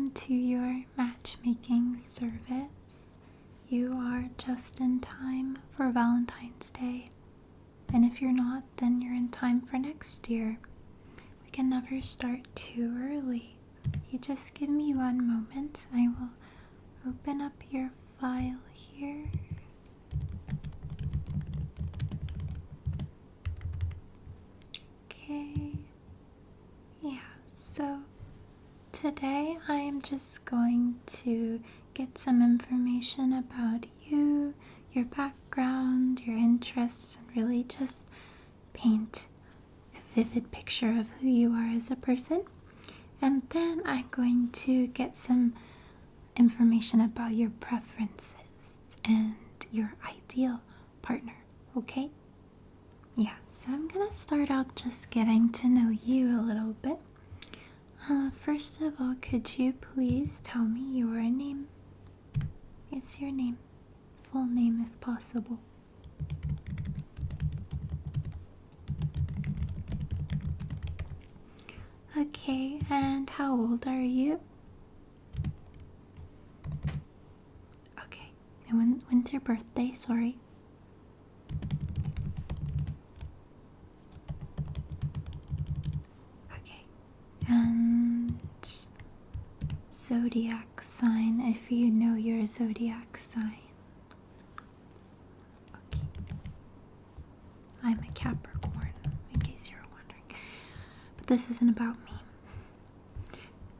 welcome to your matchmaking service. You are just in time for Valentine's Day. And if you're not, then you're in time for next year. We can never start too early. You just give me one moment. I will open up your file here. Okay. Yeah, so today I am just going to get some information about you, your background, your interests, and really just paint a vivid picture of who you are as a person. And then I'm going to get some information about your preferences and your ideal partner, okay? Yeah, so I'm gonna start out just getting to know you a little bit. First of all, could you please tell me your name? It's your name. Full name if possible. Okay, and how old are you? Okay, and when's your birthday? Sorry. Okay, and zodiac sign, if you know your zodiac sign. Okay. I'm a Capricorn, in case you're wondering. But this isn't about me.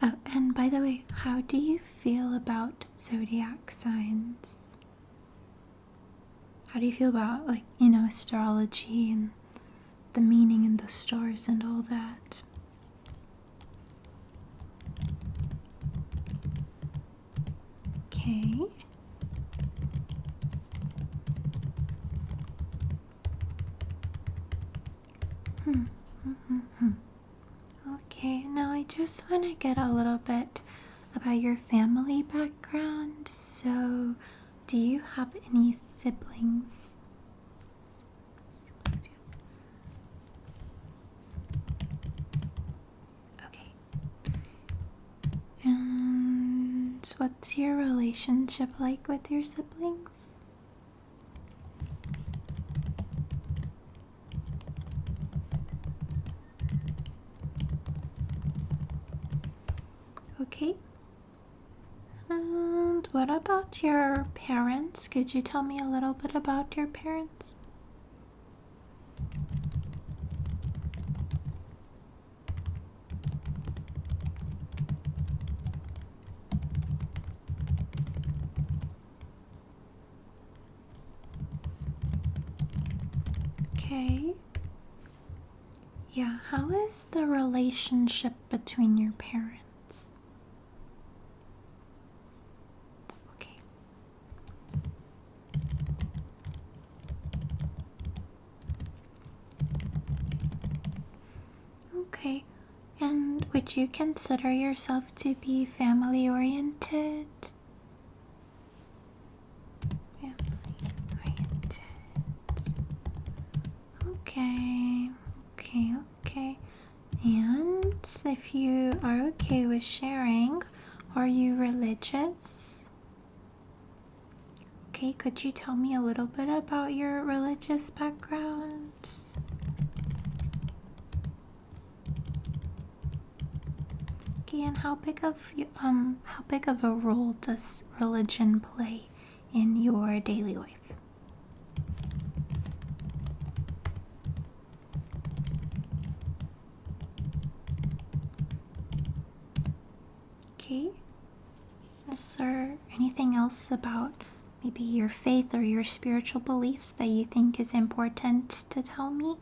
Oh, and by the way, how do you feel about zodiac signs? How do you feel about, astrology and the meaning in the stars and all that? Okay. Okay, now I just want to get a little bit about your family background. So, do you have any siblings? Okay. And what's your relationship like with your siblings? Okay. And what about your parents? Could you tell me a little bit about your parents? Okay. Yeah, how is the relationship between your parents? Okay. Okay. And would you consider yourself to be family oriented? Family oriented. Okay. Okay. And if you are okay with sharing, are you religious? Okay, could you tell me a little bit about your religious background? Okay, and how big of a role does religion play in your daily life? Okay. Is there anything else about maybe your faith or your spiritual beliefs that you think is important to tell me?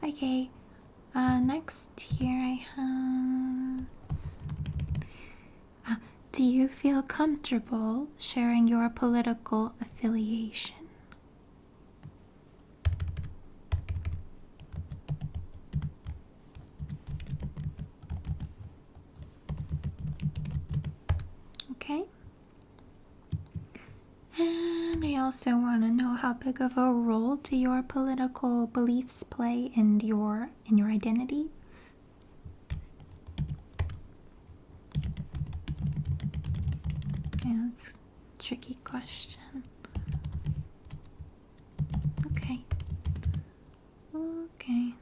Okay, next here I have... do you feel comfortable sharing your political affiliation? also want to know how big of a role do your political beliefs play in your identity? Yeah, that's a tricky question. Okay. Okay.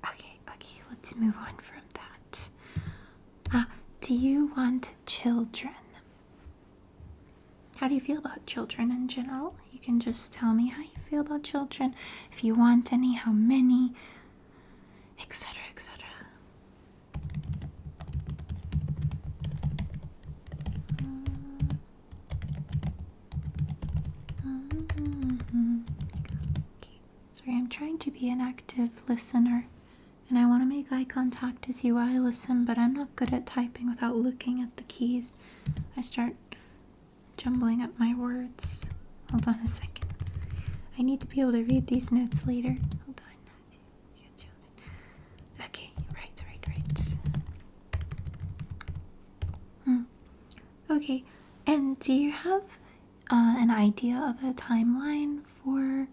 Okay, let's move on from that. Do you want children? How do you feel about children in general? You can just tell me how you feel about children, if you want any, how many, etc., etc. Okay. Sorry, I'm trying to be an active listener, and I want to make eye contact with you while I listen, but I'm not good at typing without looking at the keys. I start jumbling up my words. Hold on a second. I need to be able to read these notes later. Hold on. Okay, right. Okay, and do you have an idea of a timeline for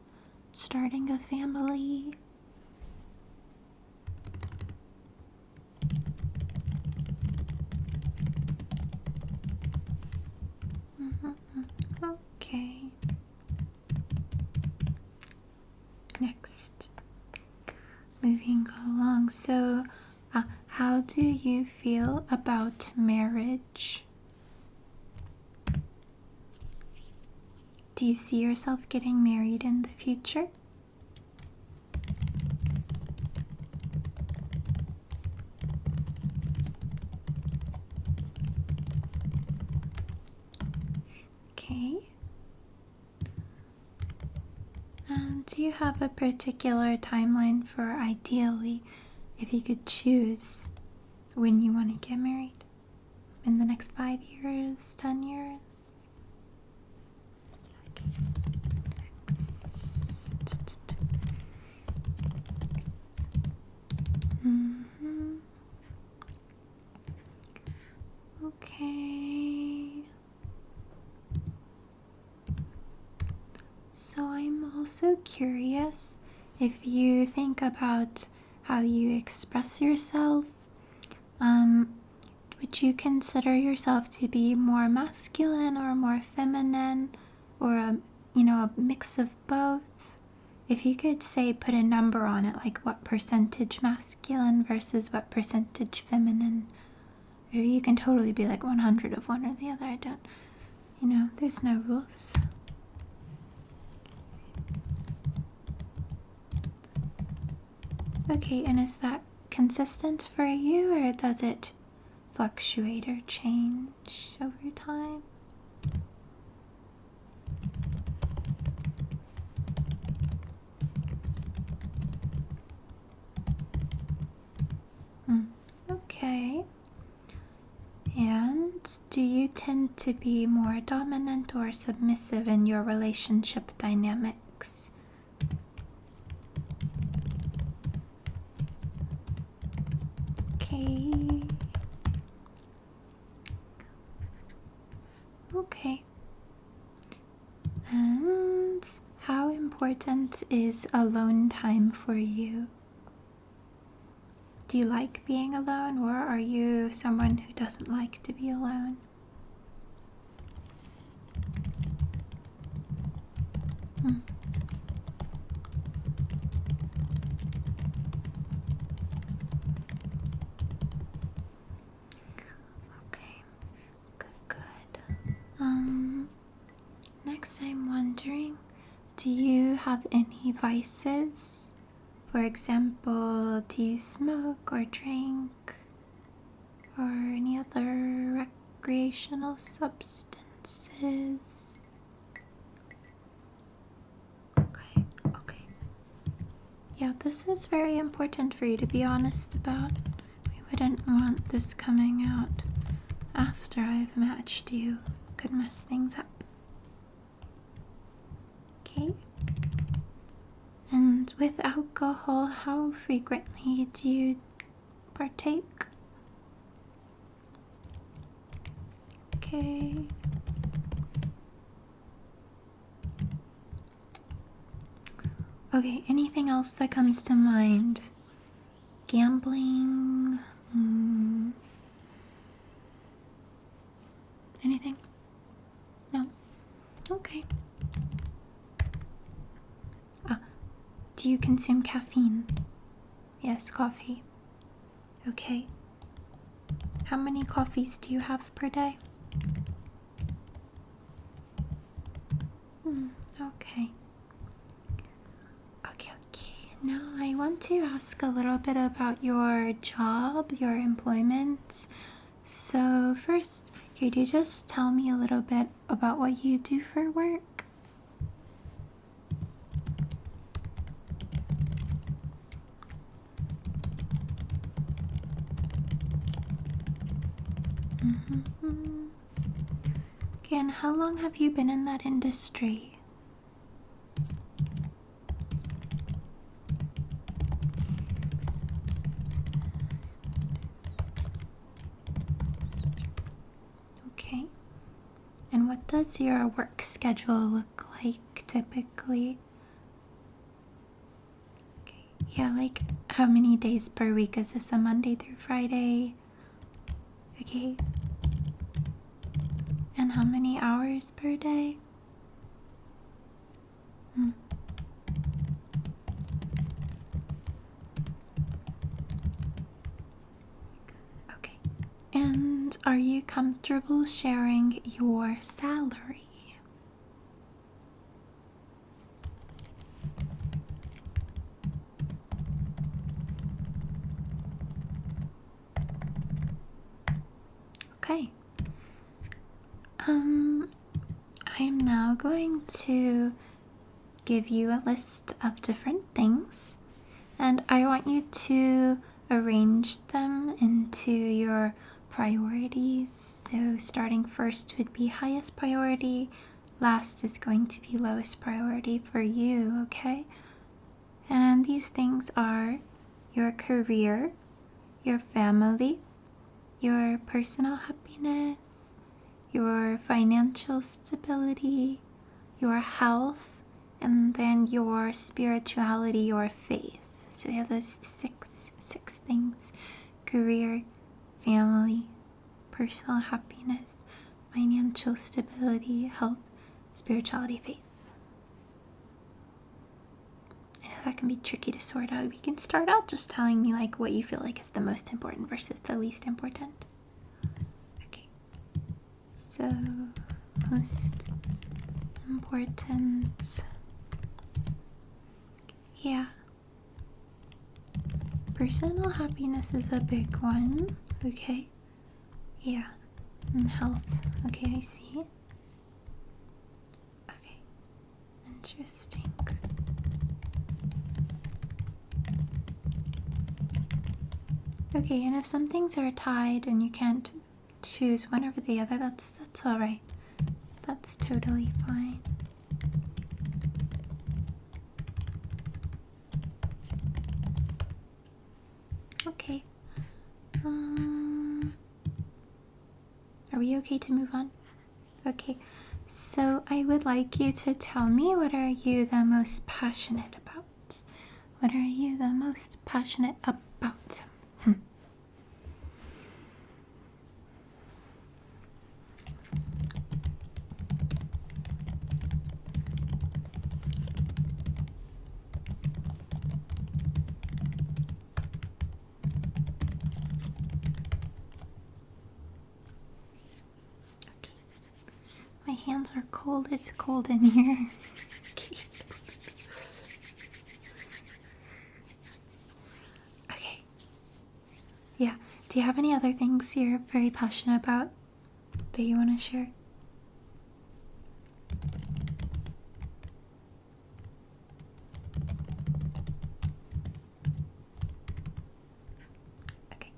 starting a family? Okay. Next, moving along. So, how do you feel about marriage? Do you see yourself getting married in the future? Okay. And do you have a particular timeline for ideally, if you could choose, when you want to get married? In the next 5 years, 10 years? Okay. Okay. So I'm also curious if you think about how you express yourself. Would you consider yourself to be more masculine or more feminine, or a mix of both? If you could say, put a number on it, like what percentage masculine versus what percentage feminine, or you can totally be like 100 of one or the other. I don't, there's no rules. Okay, and is that consistent for you, or does it fluctuate or change over time? Okay. And do you tend to be more dominant or submissive in your relationship dynamics? Okay. Okay. And how important is alone time for you? Do you like being alone, or are you someone who doesn't like to be alone? Okay, good. Next I'm wondering, do you have any vices? For example, do you smoke or drink, or any other recreational substances? Okay. Yeah, this is very important for you to be honest about. We wouldn't want this coming out after I've matched you. Could mess things up. Okay. And with alcohol, how frequently do you partake? Okay. Okay, anything else that comes to mind? Gambling? Anything? No? Okay. Do you consume caffeine? Yes, coffee. Okay. How many coffees do you have per day? Okay. Okay. Now I want to ask a little bit about your job, your employment. So first, could you just tell me a little bit about what you do for work? Okay, and how long have you been in that industry? Okay. And what does your work schedule look like typically? Okay. Yeah, like how many days per week? Is this a Monday through Friday? Okay. And how many hours per day? Okay. And are you comfortable sharing your salary? Okay. I'm now going to give you a list of different things, and I want you to arrange them into your priorities. So starting first would be highest priority, last is going to be lowest priority for you, okay? And these things are your career, your family, your personal happiness, your financial stability, your health, and then your spirituality, your faith. So we have those six things: career, family, personal happiness, financial stability, health, spirituality, faith. I know that can be tricky to sort out. We can start out just telling me like what you feel like is the most important versus the least important. Okay. So most important. Yeah. Personal happiness is a big one. Okay. Yeah. And health. Okay, I see. Okay. Interesting. Okay, and if some things are tied and you can't choose one over the other, that's alright. That's totally fine. Okay. Are we okay to move on? Okay. So I would like you to tell me, what are you the most passionate about? What are you the most passionate about? My hands are cold. It's cold in here. Okay. Yeah. Do you have any other things you're very passionate about that you want to share? Okay.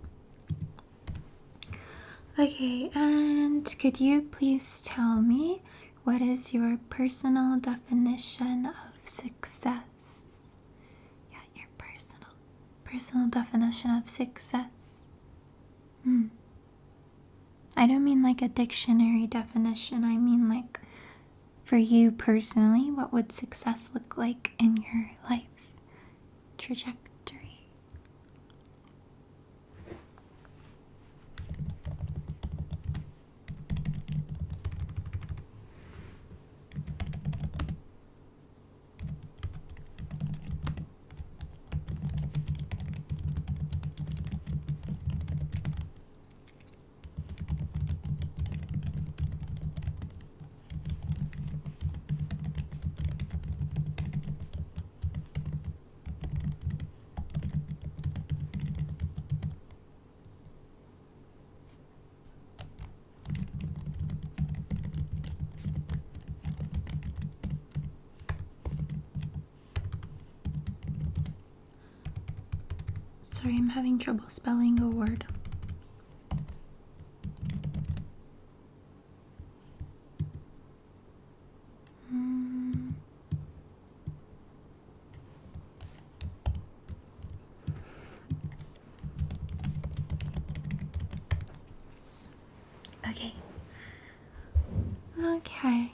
Okay, and could you please tell me, what is your personal definition of success? Yeah, your personal definition of success. I don't mean like a dictionary definition. I mean like for you personally, what would success look like in your life trajectory? Sorry, I'm having trouble spelling a word. Okay. Okay.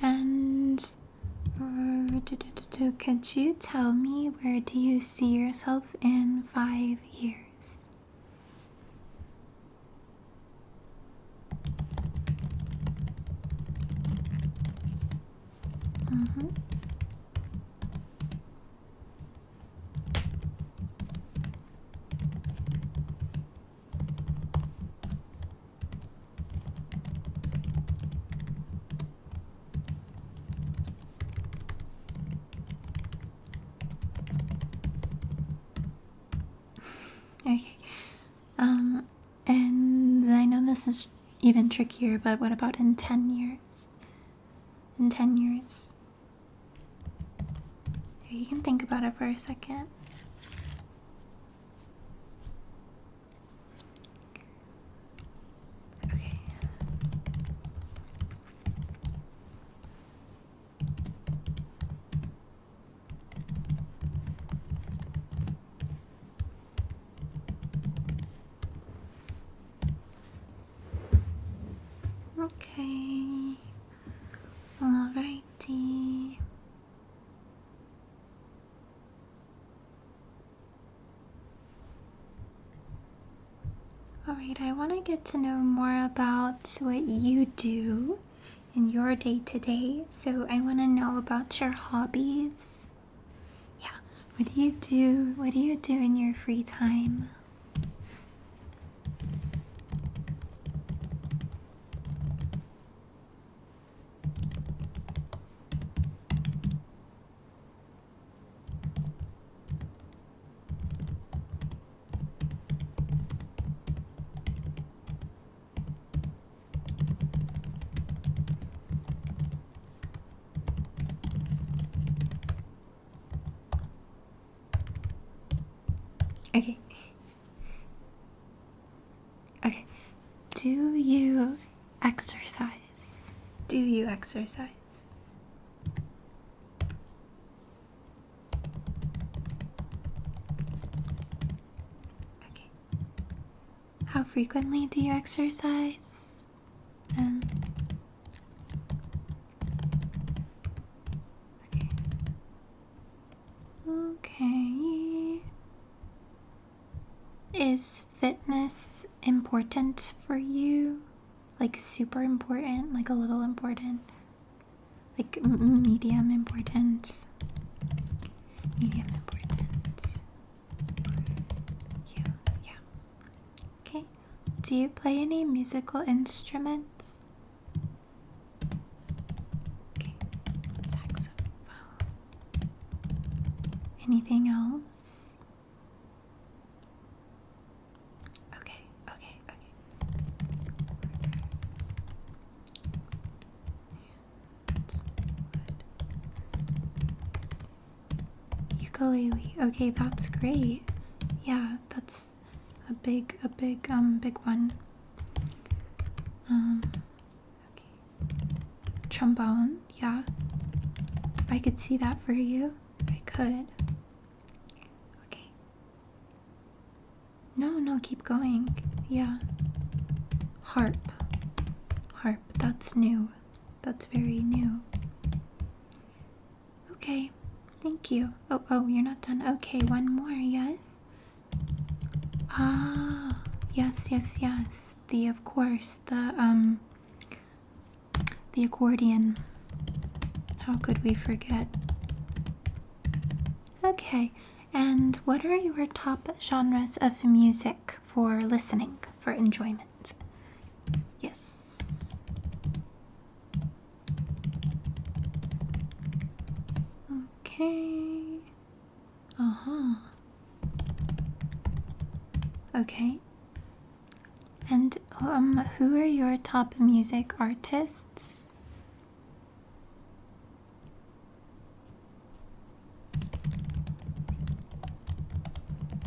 And could you tell me, where do you see yourself in 5 years? Mm-hmm. Okay. And I know this is even trickier, but what about in 10 years? In 10 years. You can think about it for a second. Okay. Okay. Alrighty. Alright, I want to get to know more about what you do in your day-to-day. So I want to know about your hobbies. Yeah, what do you do? What do you do in your free time? Okay. Okay. Do you exercise? Do you exercise? Okay. How frequently do you exercise? And okay. Is fitness important for you? Like super important? Like a little important? Like medium important? Medium important. You, yeah. Okay. Do you play any musical instruments? Okay. Saxophone. Anything else? Okay. Ukulele. Okay, that's great. Yeah, that's a big one. Okay. Trombone. Yeah, I could see that for you. I could. Okay. No, keep going. Yeah. Harp. Harp, that's new. That's very new. Okay, thank you. Oh, you're not done. Okay, one more, yes? Ah, yes. Of course, the accordion. How could we forget? Okay, and what are your top genres of music for listening, for enjoyment? Yes. Okay. Uh-huh. Okay. And who are your top music artists?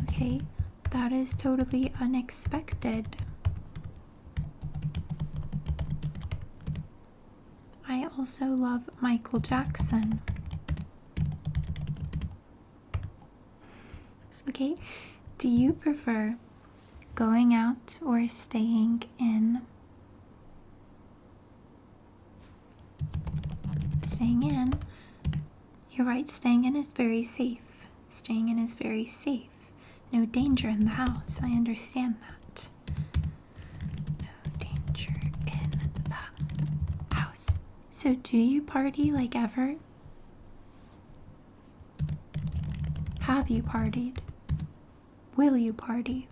Okay, that is totally unexpected. I also love Michael Jackson. Okay, do you prefer going out or staying in? Staying in. You're right, staying in is very safe. Staying in is very safe. No danger in the house. I understand that. No danger in the house. So do you party like ever? Have you partied? Will you party?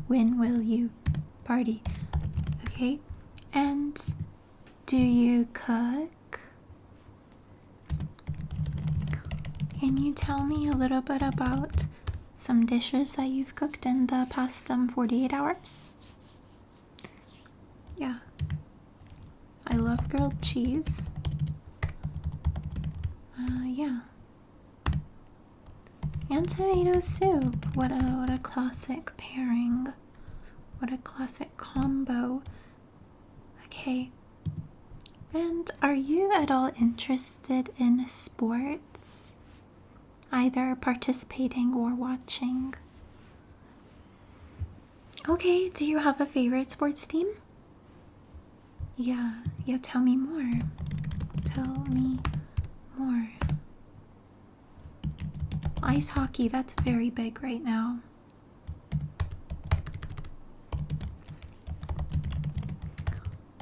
When will you party? Okay. And do you cook? Can you tell me a little bit about some dishes that you've cooked in the past 48 hours? Yeah. I love grilled cheese. Yeah. And tomato soup. What a classic pairing. What a classic combo. Okay. And are you at all interested in sports? Either participating or watching? Okay, do you have a favorite sports team? Yeah, tell me more. Tell me more. Ice hockey, that's very big right now.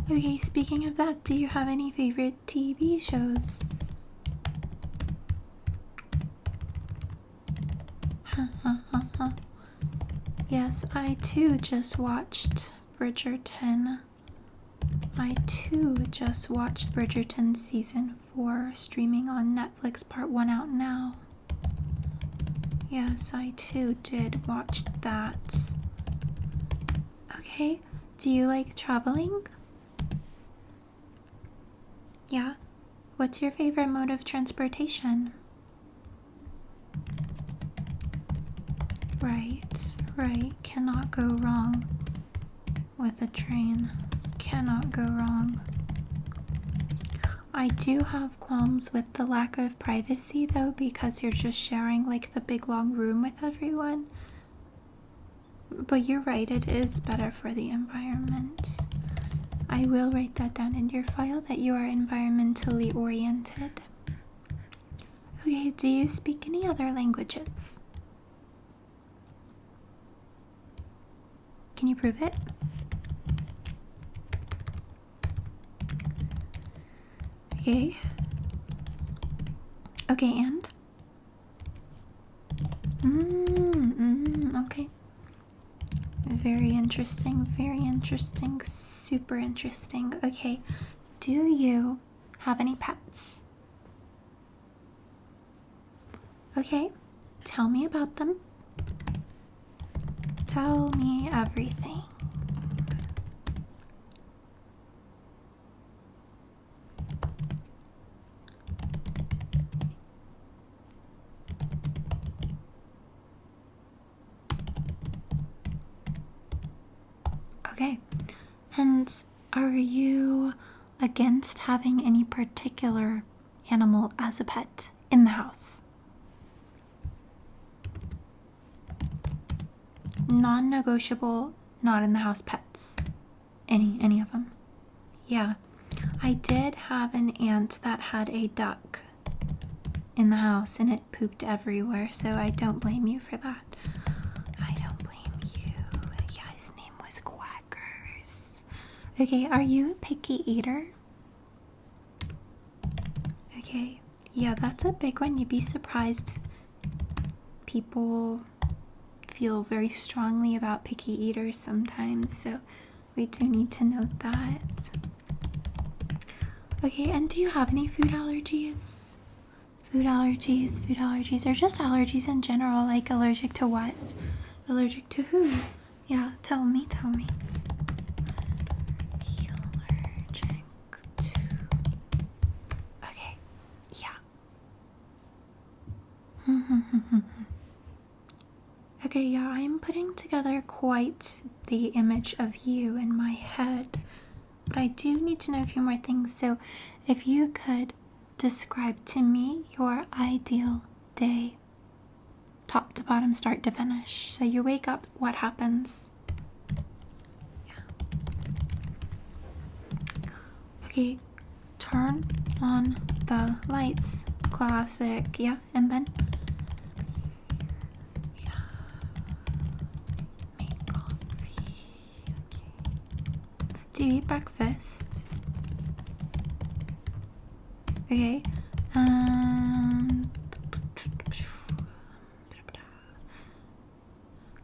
Okay, speaking of that, do you have any favorite TV shows? Yes, I too just watched Bridgerton. Bridgerton season 4 streaming on Netflix, part 1 out now. Yes, I too did watch that. Okay, do you like traveling? Yeah? What's your favorite mode of transportation? Right. Cannot go wrong with a train. Cannot go wrong. I do have qualms with the lack of privacy though, because you're just sharing like the big long room with everyone. But you're right, it is better for the environment. I will write that down in your file that you are environmentally oriented. Okay, do you speak any other languages? Can you prove it? Okay. Okay, and? Okay. Very interesting, super interesting. Okay, do you have any pets? Okay, tell me about them. Tell me everything. Okay, and are you against having any particular animal as a pet in the house? Non-negotiable, not in the house pets. Any of them? Yeah. I did have an aunt that had a duck in the house and it pooped everywhere, so I don't blame you for that. I don't blame you. Yeah, his name was Quackers. Okay, are you a picky eater? Okay, yeah, that's a big one. You'd be surprised. People feel very strongly about picky eaters sometimes, so we do need to note that. Okay, and do you have any food allergies? Food allergies, or just allergies in general, like allergic to what? Allergic to who? Yeah, tell me. Allergic to... Okay, yeah. Okay, yeah, I'm putting together quite the image of you in my head, but I do need to know a few more things. So if you could describe to me your ideal day, top to bottom, start to finish. So you wake up, what happens? Yeah. Okay, turn on the lights. Classic. Yeah, and then? Yeah. Make coffee. Okay. Do you eat breakfast? Okay.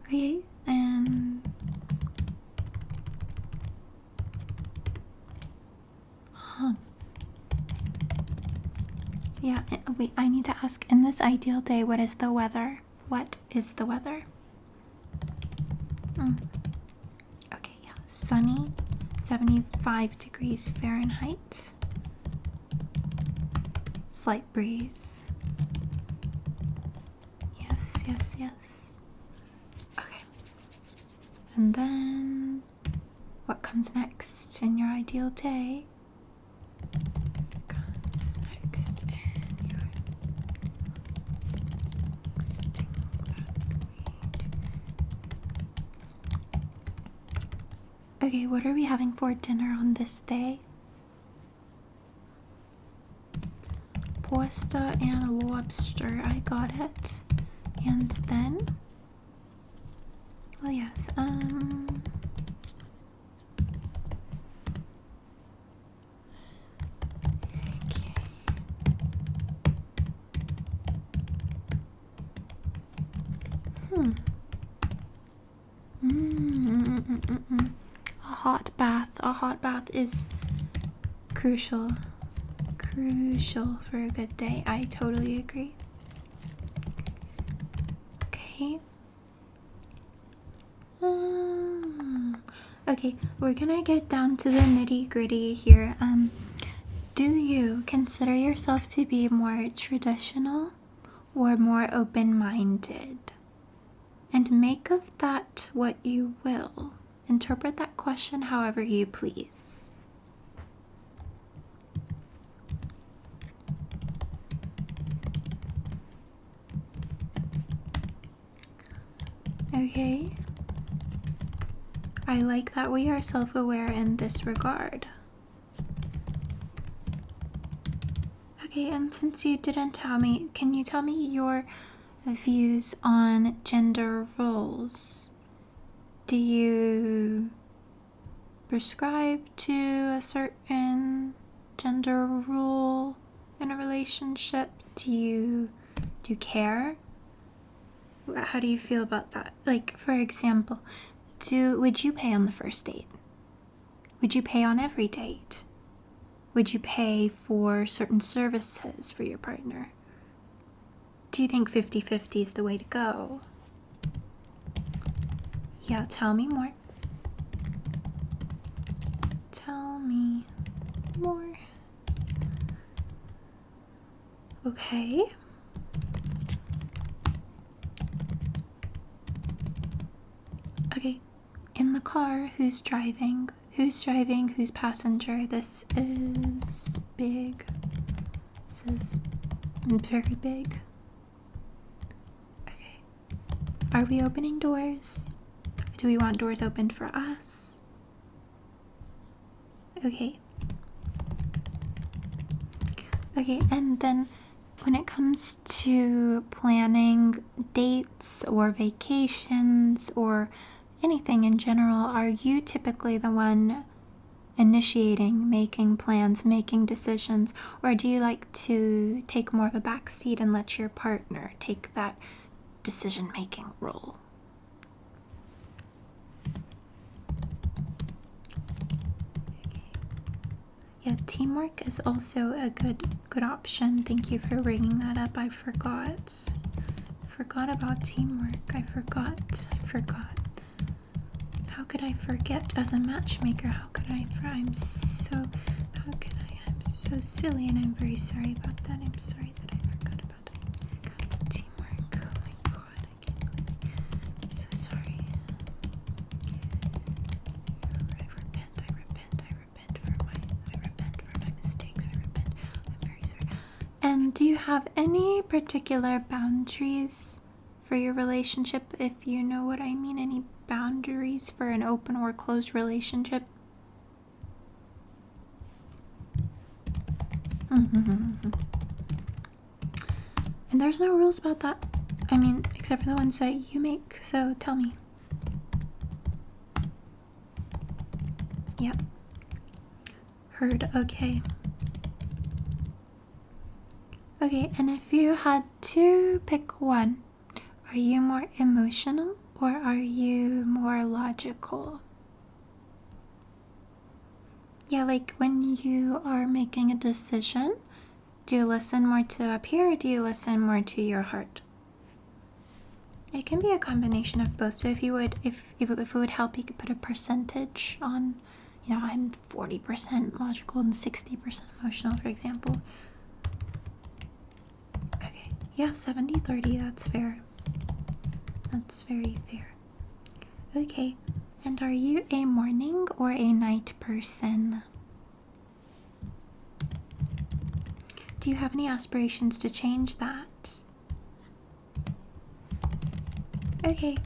Okay, and yeah, wait, I need to ask, in this ideal day, what is the weather? What is the weather? Okay, yeah, sunny, 75 degrees Fahrenheit. Slight breeze. Yes. Okay. And then what comes next in your ideal day? Okay, what are we having for dinner on this day? Pasta and lobster, I got it. And then, well, yes, A hot bath is crucial for a good day. I totally agree. Okay. Okay, we're gonna get down to the nitty-gritty here. Do you consider yourself to be more traditional or more open-minded? And make of that what you will. Interpret that question however you please. Okay. I like that we are self-aware in this regard. Okay, and since you didn't tell me, can you tell me your views on gender roles? Do you prescribe to a certain gender role in a relationship? Do you care? How do you feel about that? Like, for example, would you pay on the first date? Would you pay on every date? Would you pay for certain services for your partner? Do you think 50-50 is the way to go? Yeah, tell me more. Tell me more. Okay. Okay. In the car, who's driving? Who's driving? Who's passenger? This is big. This is very big. Okay. Are we opening doors? Do we want doors opened for us? Okay. Okay, and then when it comes to planning dates or vacations or anything in general, are you typically the one initiating, making plans, making decisions, or do you like to take more of a back seat and let your partner take that decision-making role? Yeah, teamwork is also a good option. Thank you for bringing that up. I forgot about teamwork. I forgot. How could I forget as a matchmaker? I'm so silly, and I'm very sorry about that. I'm sorry that I forgot about it. Teamwork. Oh my god, I'm so sorry. I repent for my mistakes. I'm very sorry. And do you have any particular boundaries for your relationship, if you know what I mean? Any boundaries for an open or closed relationship? And there's no rules about that. I mean, except for the ones that you make, so tell me. Yep. Heard, okay. Okay, and if you had to pick one, are you more emotional or are you more logical? Yeah, like when you are making a decision, do you listen more to up here or do you listen more to your heart? It can be a combination of both. So if it would help, you could put a percentage on, I'm 40% logical and 60% emotional, for example. Okay, yeah, 70-30, that's fair. That's very fair. Okay, and are you a morning or a night person? Do you have any aspirations to change that? Okay.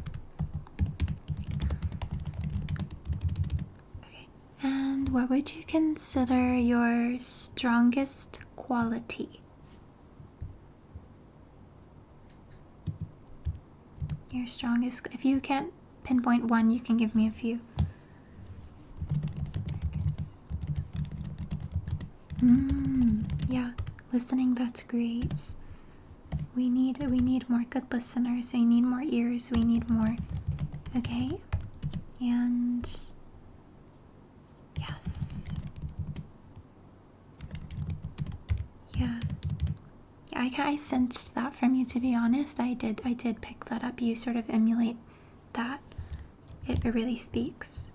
Okay. And what would you consider your strongest quality? Your strongest, if you can't pinpoint one, you can give me a few. Yeah, listening, that's great. We need more good listeners. We need more ears. We need more. Okay? And yes. Yeah. I sensed that from you, to be honest. I did pick that up. You sort of emulate that. It really speaks.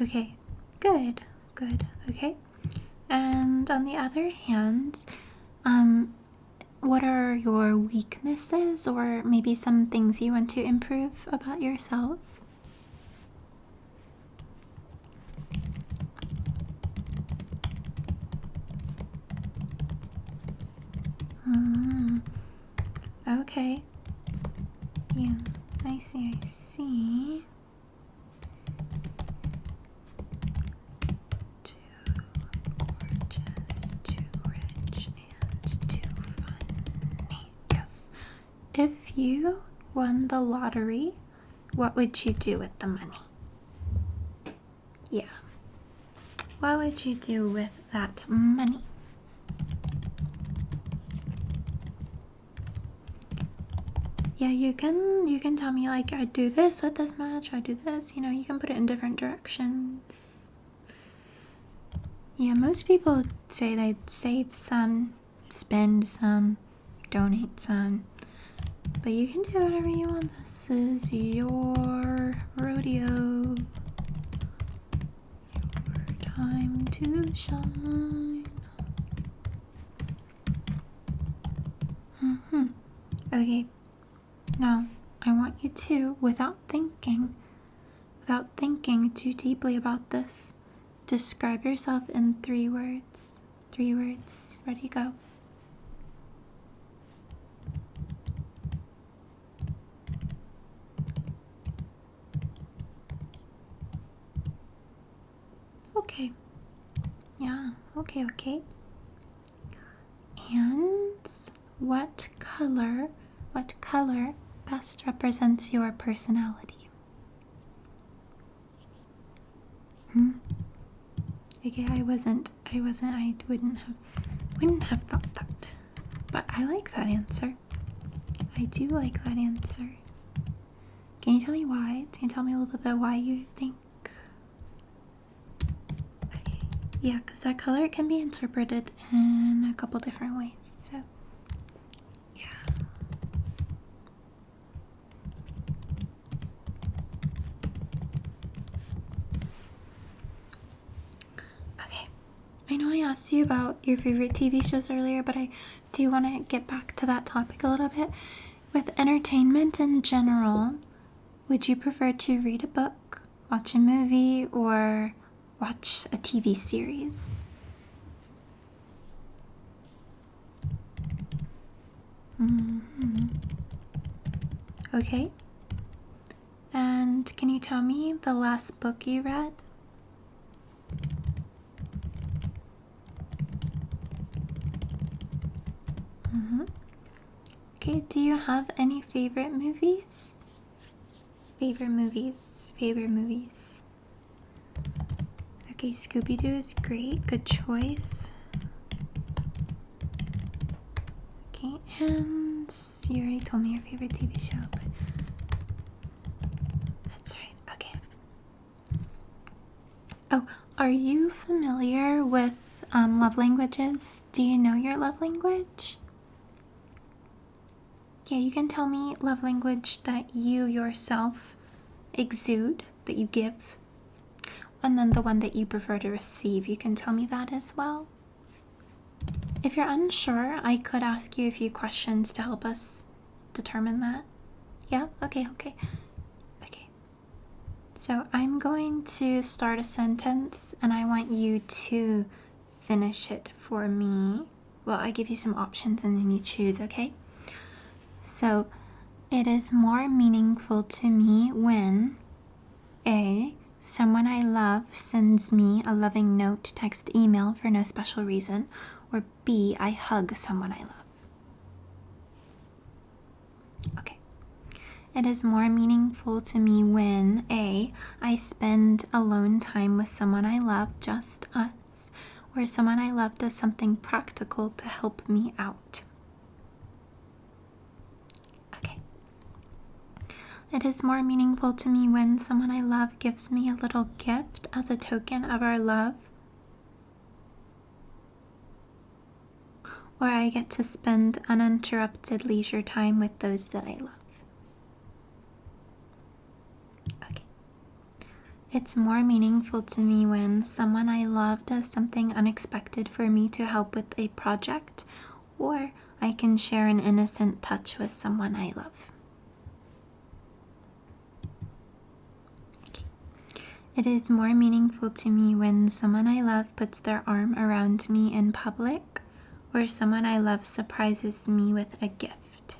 Okay. Good. Okay. And on the other hand, what are your weaknesses or maybe some things you want to improve about yourself? Okay. Yeah, I see. Too gorgeous, too rich, and too funny. Yes. If you won the lottery, what would you do with the money? Yeah. What would you do with that money? Yeah, you can tell me, like, I do this with this much, I do this, you can put it in different directions. Yeah, most people say they'd save some, spend some, donate some, but you can do whatever you want. This is your rodeo. Your time to shine. Okay. Now, I want you to, without thinking too deeply about this, describe yourself in 3 words. 3 words. Ready, go. Okay. Okay. And what color best represents your personality? Okay, I wouldn't have thought that. But I like that answer. I do like that answer. Can you tell me why? Can you tell me a little bit why you think? Okay, yeah, because that color can be interpreted in a couple different ways, so yeah. Okay, I know I asked you about your favorite TV shows earlier, but I do want to get back to that topic a little bit. With entertainment in general, would you prefer to read a book, watch a movie, or watch a TV series? Okay. And can you tell me the last book you read? Okay, do you have any favorite movies? Favorite movies. Okay, Scooby-Doo is great. Good choice. Okay, and you already told me your favorite TV show, but that's right. Okay. Oh, are you familiar with love languages? Do you know your love language? Yeah, you can tell me love language that you yourself exude, that you give, and then the one that you prefer to receive. You can tell me that as well. If you're unsure, I could ask you a few questions to help us determine that. Yeah? Okay. So I'm going to start a sentence and I want you to finish it for me. Well, I give you some options and then you choose, okay? So, it is more meaningful to me when A. Someone I love sends me a loving note, text, email for no special reason, or B. I hug someone I love. Okay. It is more meaningful to me when A. I spend alone time with someone I love, just us, or someone I love does something practical to help me out. It is more meaningful to me when someone I love gives me a little gift as a token of our love, or I get to spend uninterrupted leisure time with those that I love. Okay. It's more meaningful to me when someone I love does something unexpected for me to help with a project, or I can share an innocent touch with someone I love. It is more meaningful to me when someone I love puts their arm around me in public, or someone I love surprises me with a gift.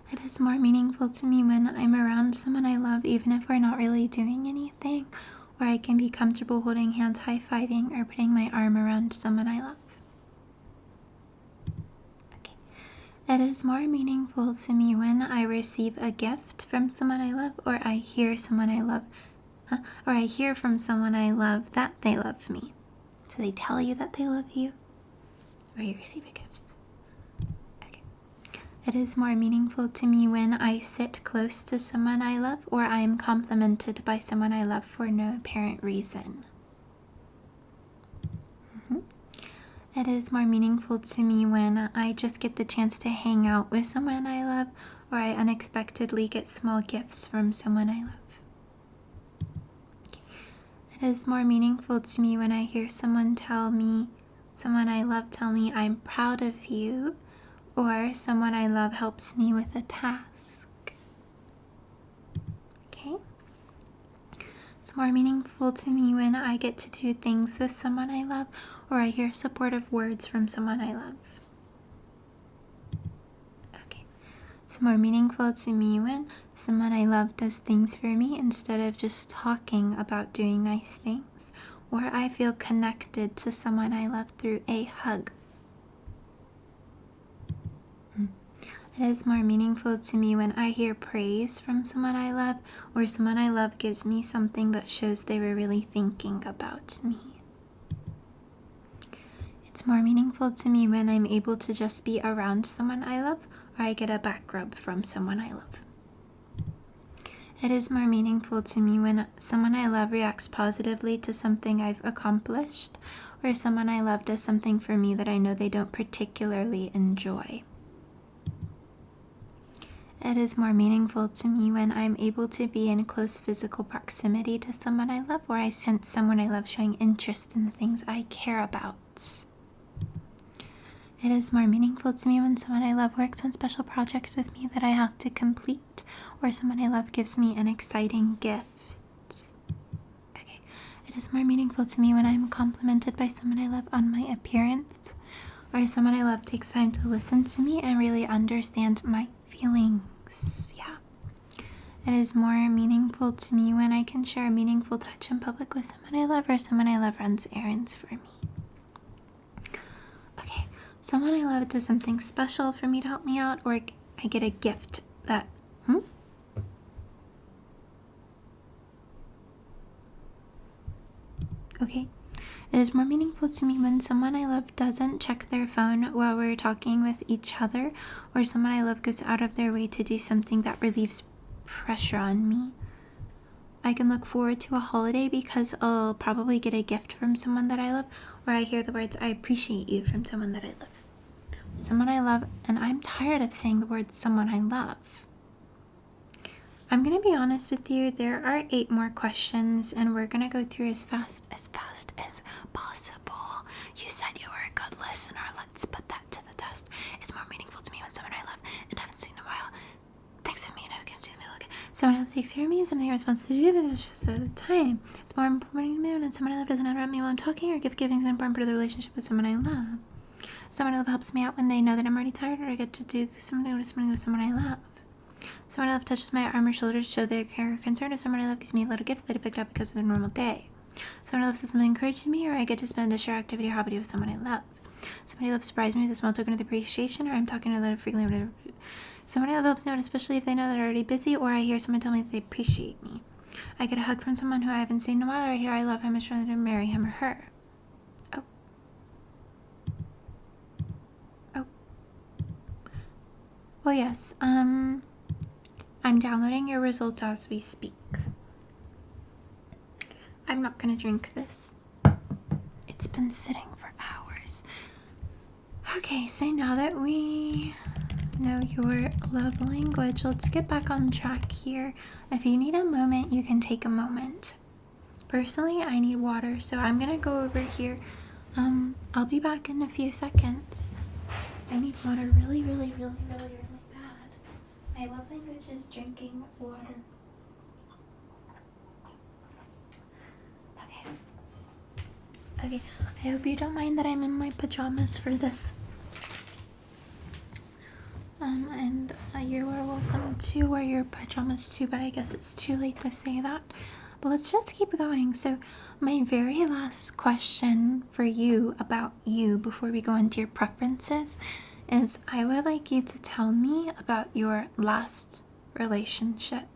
It is more meaningful to me when I'm around someone I love, even if we're not really doing anything, or I can be comfortable holding hands, high-fiving, or putting my arm around someone I love. It is more meaningful to me when I receive a gift from someone I love, or I hear someone I love, or I hear from someone I love that they love me. So they tell you that they love you, or you receive a gift. Okay. It is more meaningful to me when I sit close to someone I love, or I am complimented by someone I love for no apparent reason. It is more meaningful to me when I just get the chance to hang out with someone I love, or I unexpectedly get small gifts from someone I love. It is more meaningful to me when I hear someone I love tell me I'm proud of you, or someone I love helps me with a task. Okay? It's more meaningful to me when I get to do things with someone I love, or I hear supportive words from someone I love. Okay, It's more meaningful to me when someone I love does things for me instead of just talking about doing nice things, or I feel connected to someone I love through a hug. It is more meaningful to me when I hear praise from someone I love, or someone I love gives me something that shows they were really thinking about me. It's more meaningful to me when I'm able to just be around someone I love, or I get a back rub from someone I love. It is more meaningful to me when someone I love reacts positively to something I've accomplished, or someone I love does something for me that I know they don't particularly enjoy. It is more meaningful to me when I'm able to be in close physical proximity to someone I love, or I sense someone I love showing interest in the things I care about. It is more meaningful to me when someone I love works on special projects with me that I have to complete, or someone I love gives me an exciting gift. Okay. It is more meaningful to me when I'm complimented by someone I love on my appearance, or someone I love takes time to listen to me and really understand my feelings. Yeah. It is more meaningful to me when I can share a meaningful touch in public with someone I love, or someone I love runs errands for me. Okay, someone I love does something special for me to help me out, or I get a gift that, Okay. It is more meaningful to me when someone I love doesn't check their phone while we're talking with each other, or someone I love goes out of their way to do something that relieves pressure on me. I can look forward to a holiday because I'll probably get a gift from someone that I love, or I hear the words, "I appreciate you," from someone that I love. Someone I love, and I'm tired of saying the words "someone I love." I'm going to be honest with you, there are 8 more questions, and we're going to go through as fast as possible. You said you were a good listener. Let's put that to the test. It's more meaningful to me when someone I love and haven't seen in a while thinks of me and someone else takes care of me and something I'm responsible to do, but it's just at the time. It's more important to me when someone I love doesn't interrupt me while I'm talking, or giving is an important part of the relationship with someone I love. Someone I love helps me out when they know that I'm already tired, or I get to do something with someone I love. Someone I love touches my arm or shoulder to show their care or concern, or someone I love gives me a little gift that I picked up because of their normal day. Someone I love says something encouraging me, or I get to spend a shared activity or hobby with someone I love. Somebody I love surprises me with a small token of appreciation, or I'm talking to them frequently. Someone I love helps me out, especially if they know that I'm already busy, or I hear someone tell me that they appreciate me. I get a hug from someone who I haven't seen in a while, or I hear I love him and trying to marry him or her. Oh. Well, yes, I'm downloading your results as we speak. I'm not gonna drink this. It's been sitting for hours. Okay, so now that we know your love language, let's get back on track here. If you need a moment, you can take a moment. Personally, I need water, so I'm gonna go over here. I'll be back in a few seconds. I need water really bad. My love language is drinking water. Okay, I hope you don't mind that I'm in my pajamas for this. And you are welcome to wear your pajamas too, but I guess it's too late to say that. But let's just keep going. So my very last question for you about you before we go into your preferences is I would like you to tell me about your last relationship,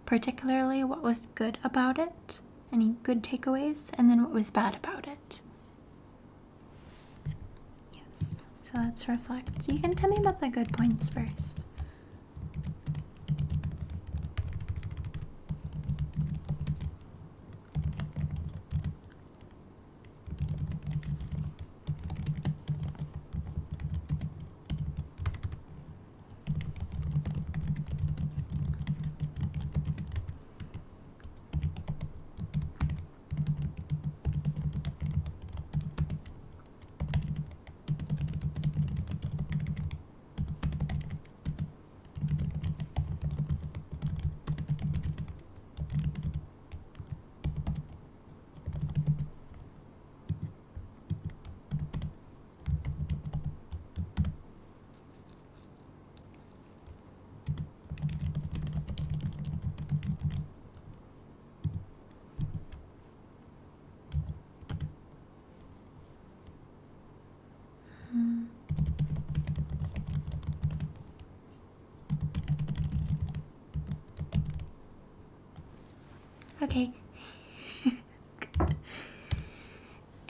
particularly what was good about it, any good takeaways, and then what was bad about it. Yes, so let's reflect. You can tell me about the good points first. Okay.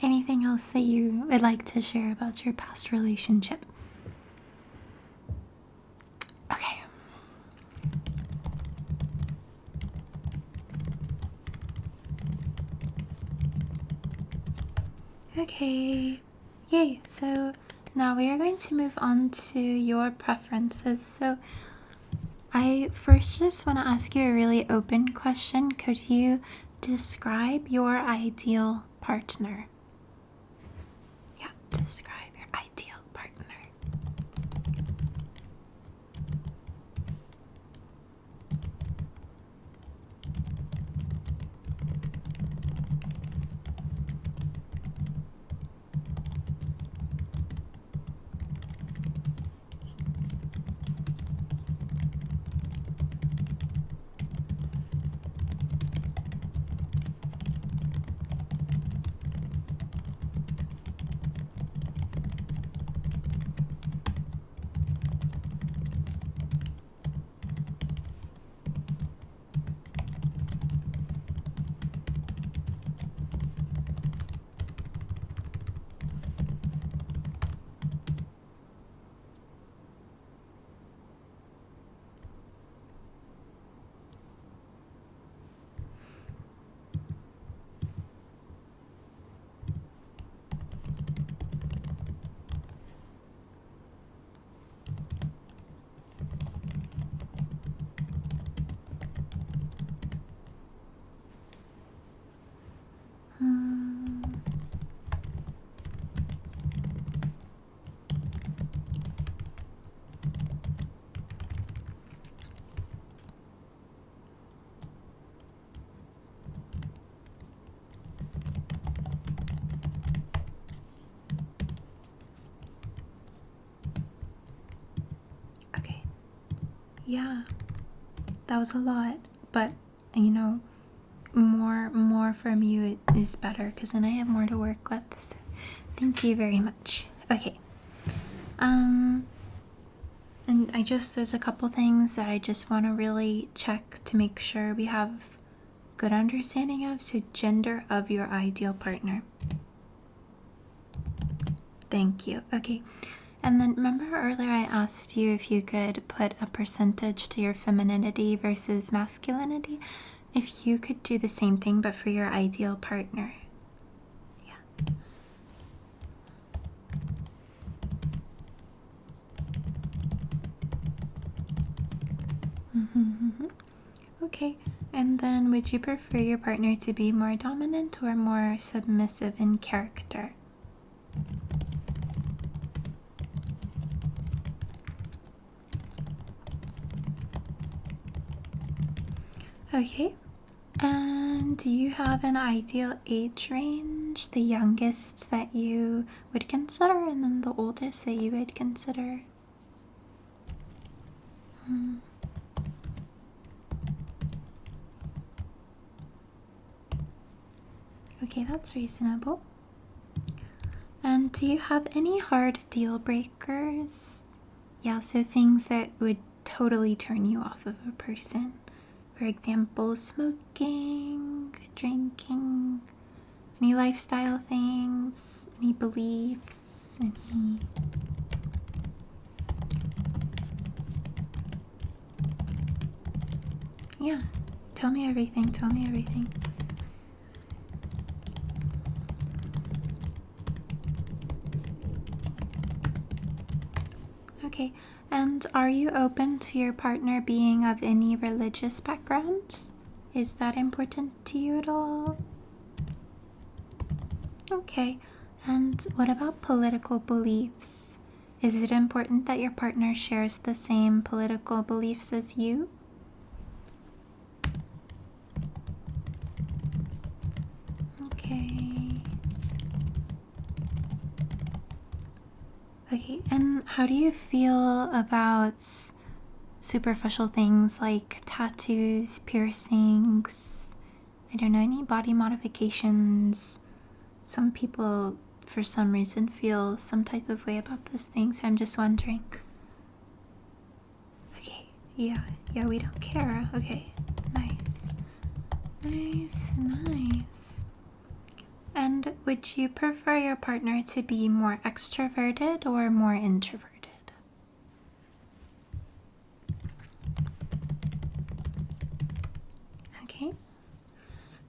Anything else that you would like to share about your past relationship? Okay. Okay. Yay. So now we are going to move on to your preferences. So I first just want to ask you a really open question. Could you describe your ideal partner? Yeah, describe your ideal partner. Okay. Yeah, that was a lot, but more from you is better because then I have more to work with. So thank you very much. Okay. And there's a couple things that I just want to really check to make sure we have good understanding of. So gender of your ideal partner. Thank you. Okay. And then remember earlier I asked you if you could put a percentage to your femininity versus masculinity? If you could do the same thing but for your ideal partner. Yeah. Okay. And then would you prefer your partner to be more dominant or more submissive in character? Okay. And do you have an ideal age range? The youngest that you would consider and then the oldest that you would consider? Okay, that's reasonable. And do you have any hard deal breakers? Yeah, so things that would totally turn you off of a person. For example, smoking, drinking, any lifestyle things, any beliefs, any... Yeah, tell me everything, tell me everything. Okay, and are you open to your partner being of any religious background? Is that important to you at all? Okay, and what about political beliefs? Is it important that your partner shares the same political beliefs as you? Okay. Okay, and how do you feel about superficial things like tattoos, piercings, I don't know, any body modifications? Some people, for some reason, feel some type of way about those things. I'm just wondering. Okay, yeah, we don't care. Okay, nice. Nice, nice. And would you prefer your partner to be more extroverted or more introverted? Okay.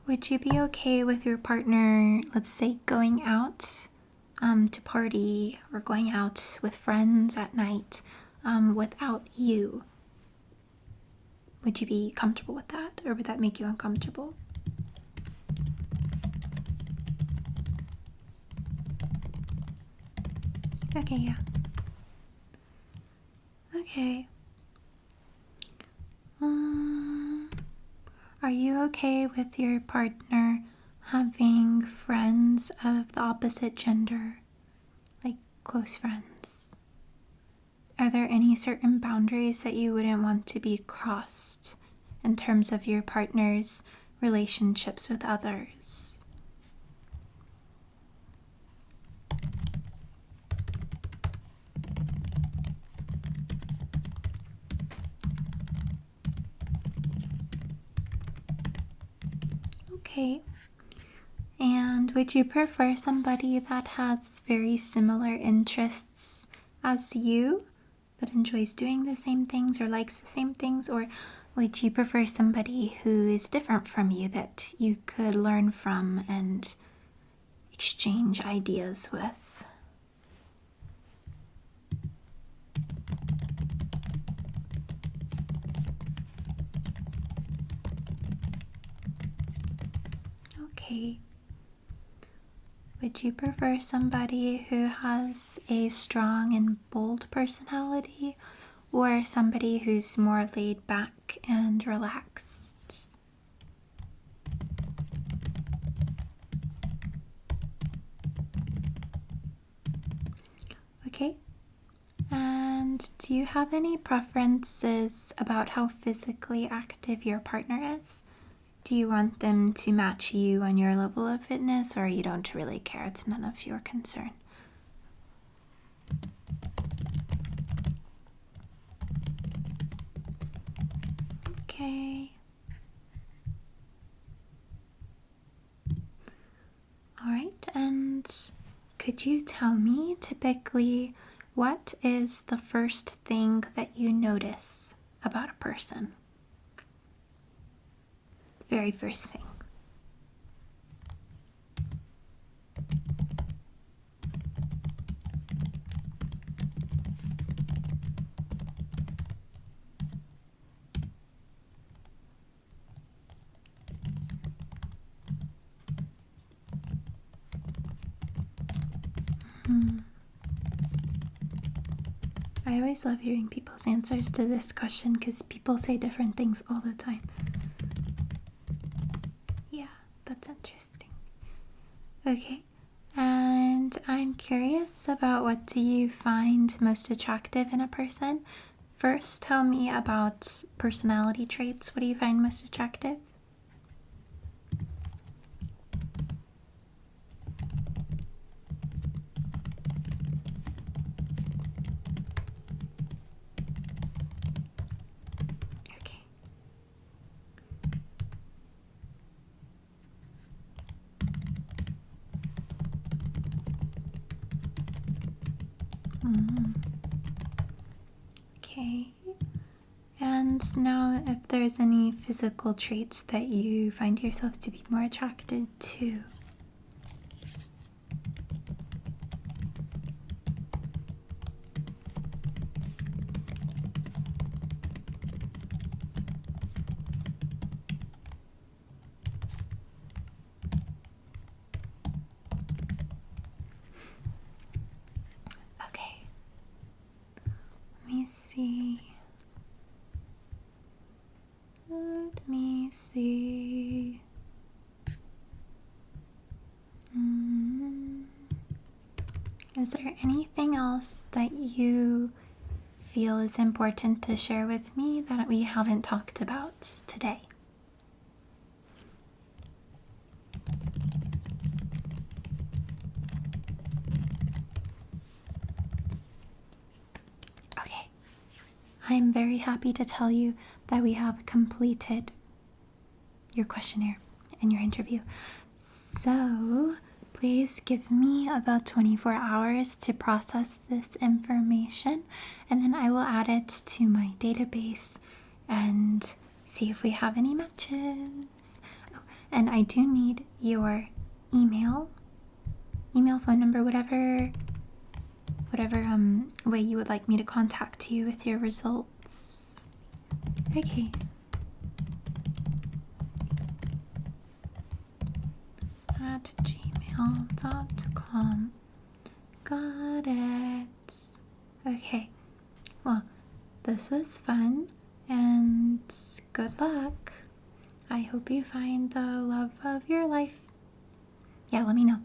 Would you be okay with your partner, let's say, going out to party or going out with friends at night without you? Would you be comfortable with that, or would that make you uncomfortable? Okay, yeah. Okay. Are you okay with your partner having friends of the opposite gender, like close friends? Are there any certain boundaries that you wouldn't want to be crossed in terms of your partner's relationships with others? Okay. And would you prefer somebody that has very similar interests as you, that enjoys doing the same things or likes the same things? Or would you prefer somebody who is different from you that you could learn from and exchange ideas with? Okay. Would you prefer somebody who has a strong and bold personality, or somebody who's more laid back and relaxed? Okay. And do you have any preferences about how physically active your partner is? Do you want them to match you on your level of fitness, or you don't really care? It's none of your concern. Okay. Alright, and could you tell me typically what is the first thing that you notice about a person? The very first thing. I always love hearing people's answers to this question because people say different things all the time. Yeah, that's interesting. Okay, and I'm curious about, what do you find most attractive in a person? First, tell me about personality traits. What do you find most attractive? Okay. Okay. And now, if there's any physical traits that you find yourself to be more attracted to. Okay. Let me see. Let me see. Is there anything else that you feel is important to share with me that we haven't talked about today? Okay. I'm very happy to tell you that we have completed your questionnaire and your interview. So please give me about 24 hours to process this information, and then I will add it to my database and see if we have any matches. Oh, and I do need your email, phone number, whatever way you would like me to contact you with your results. Okay. At gmail.com. Got it. Okay. Well, this was fun and good luck. I hope you find the love of your life. Yeah, let me know.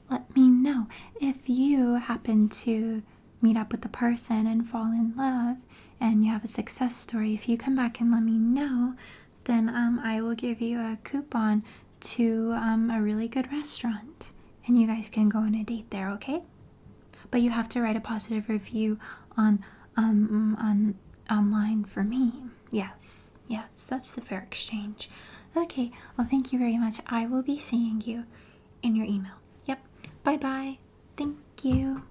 Let me know if you happen to meet up with the person and fall in love and you have a success story. If you come back and let me know, then I will give you a coupon to a really good restaurant, and you guys can go on a date there, okay? But you have to write a positive review on online for me. Yes, that's the fair exchange. Okay, well, thank you very much. I will be seeing you in your email. Yep. Bye bye. Thank you.